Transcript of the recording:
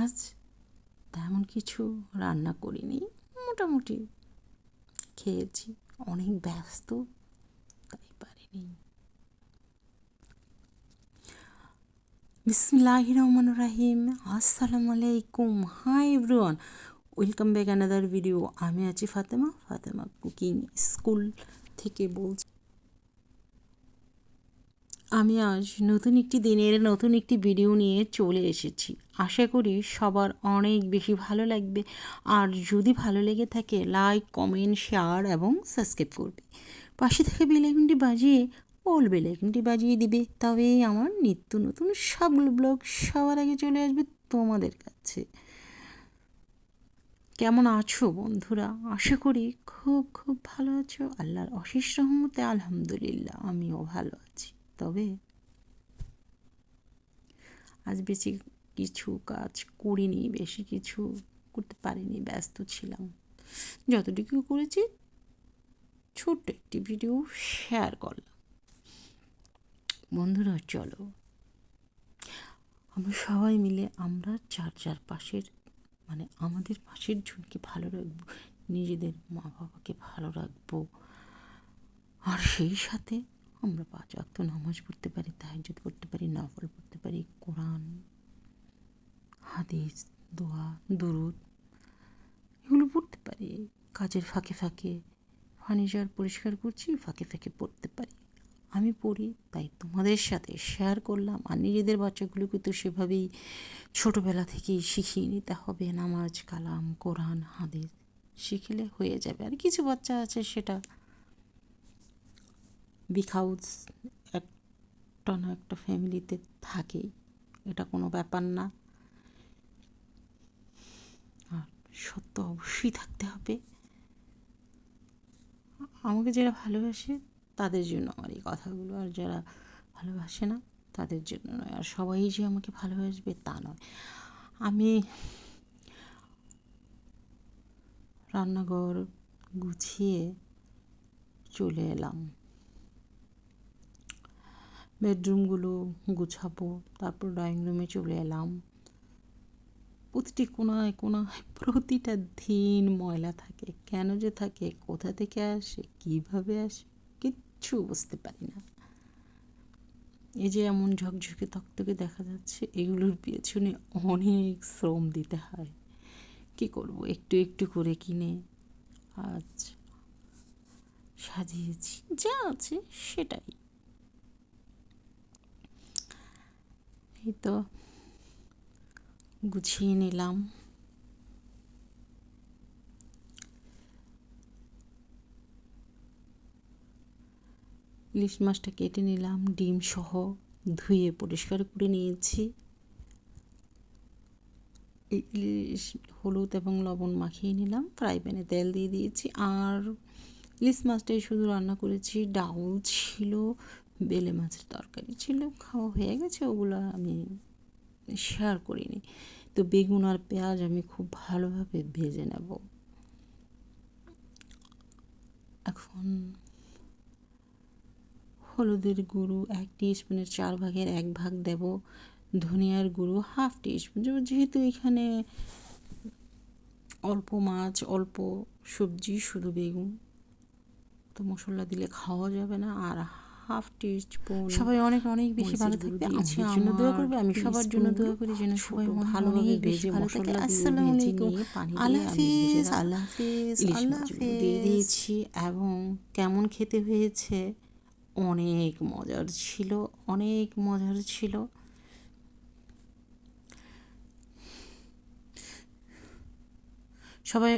আজ তেমন কিছু রান্না করিনি, মোটামুটি খেয়েছি, অনেক ব্যস্ত তাই পারিনি। বিসমিল্লাহির রহমানির রহিম। আসসালামু আলাইকুম, hi everyone, welcome back another video. আমি আছি ফাতেমা কুকিং স্কুল থেকে বলছি। আমি আজ নতুন একটি দিনের নতুন একটি ভিডিও নিয়ে চলে এসেছি। আশা করি সবার অনেক বেশি ভালো লাগবে। আর যদি ভালো লেগে থাকে লাইক, কমেন্ট, শেয়ার এবং সাবস্ক্রাইব করবে। পাশে থেকে বেল আইকনটি বাজিয়ে বেল আইকনটি বাজিয়ে দিবে, তবেই আমার নিত্য নতুন সবগুলো ব্লগ সবার আগে চলে আসবে তোমাদের কাছে। কেমন আছো বন্ধুরা? আশা করি খুব খুব ভালো আছো। আল্লাহর অশেষ রহমতে আলহামদুলিল্লাহ আমিও ভালো আছি। তবে আজ বেশি কিছু কাজ করিনি, বেশি কিছু করতে পারিনি, ব্যস্ত ছিলাম। যতটুকু করেছি ছোট্ট একটি ভিডিও শেয়ার করলাম। বন্ধুরা চলো আমরা সবাই মিলে আমরা যার পাশের আমাদের পাশের জনকে ভালো রাখবো, নিজেদের মা বাবাকে ভালো রাখবো, আর সেই সাথে আমরা 5 ওয়াক্ত নামাজ পড়তে পারি, তাহাজ্জুদ পড়তে পারি, নফল পড়তে পারি, কোরআন, হাদিস, দোয়া, দুরুদ এগুলো পড়তে পারি। কাজের ফাঁকে ফাঁকে ফার্নিচার পরিষ্কার করছি, ফাঁকে ফাঁকে পড়তে পারি। আমি পড়ি, তাই তোমাদের সাথে শেয়ার করলাম। আর নিজেদের বাচ্চাগুলোকে তো সেভাবেই ছোটোবেলা থেকেই শিখিয়ে নিতে হবে। নামাজ, কালাম, কোরআন, হাদিস শিখলে হয়ে যাবে। আর কিছু বাচ্চা আছে সেটা বিকজ একটা না একটা ফ্যামিলিতে থাকেই, এটা কোনো ব্যাপার না। আর সত্য অবশ্যই থাকতে হবে। আমাকে যারা ভালোবাসে তাদের জন্য আমার এই কথাগুলো, আর যারা ভালোবাসে না তাদের জন্য নয়। আর সবাই যে আমাকে ভালোবাসবে তা নয়। আমি রান্নাঘর গুছিয়ে চলে এলাম, বেডরুমগুলো গুছাবো, তারপর ড্রয়িং রুমে চলে এলাম। প্রতিটি কোনায় প্রতিটা দিন ময়লা থাকে। কেন যে থাকে, কোথা থেকে আসে, কীভাবে আসে, কিচ্ছু বুঝতে পারি না। এই যে এমন ঝকঝকে তকতকে দেখা যাচ্ছে, এগুলোর পেছনে অনেক শ্রম দিতে হয়। কী করব, একটু একটু করে কিনে আজ সাজিয়েছি, যা আছে সেটাই। এই তো গুছিয়ে নিলাম। ইলিশ মাছটা কেটে নিলাম, ডিম সহ ধুয়ে পরিষ্কার করে নিয়েছি। ইলিশ হলুদ এবং লবণ মাখিয়ে নিলাম, ফ্রাই প্যানে তেল দিয়ে দিয়েছি। আর ইলিশ মাছটাই শুধু রান্না করেছি। ডাউল ছিল, বেলে মাছের তরকারি ছিল, খাওয়া হয়ে গেছে, ওগুলো আমি শেয়ার করিনি। তো বেগুন আর পেঁয়াজ আমি খুব ভালোভাবে ভেজে নেব। এখন হলুদের গুঁড়ো 1 টিস্পুনের 4 ভাগের 1 ভাগ দেব, ধনিয়ার গুঁড়ো 1/2 টিস্পুন। যেহেতু এখানে অল্প মাছ, অল্প সবজি, শুধু বেগুন, তো মশলা দিলে খাওয়া যাবে না। আর 1/2 টিস্পুন, সবাই অনেক অনেক বেশি ভালো থাকবে, আমার জন্য দোয়া করবে, আমি সবার জন্য দোয়া করি যেন সবাই ভালোভাবে ভেজে মশলা দিয়ে ভেজে নিয়ে পানি দিয়ে আমি ভেজে ইলিশ মাছগুলো দিয়ে দিয়েছি। এবং কেমন খেতে হয়েছে, অনেক মজার ছিল, অনেক মজার ছিল। সবাই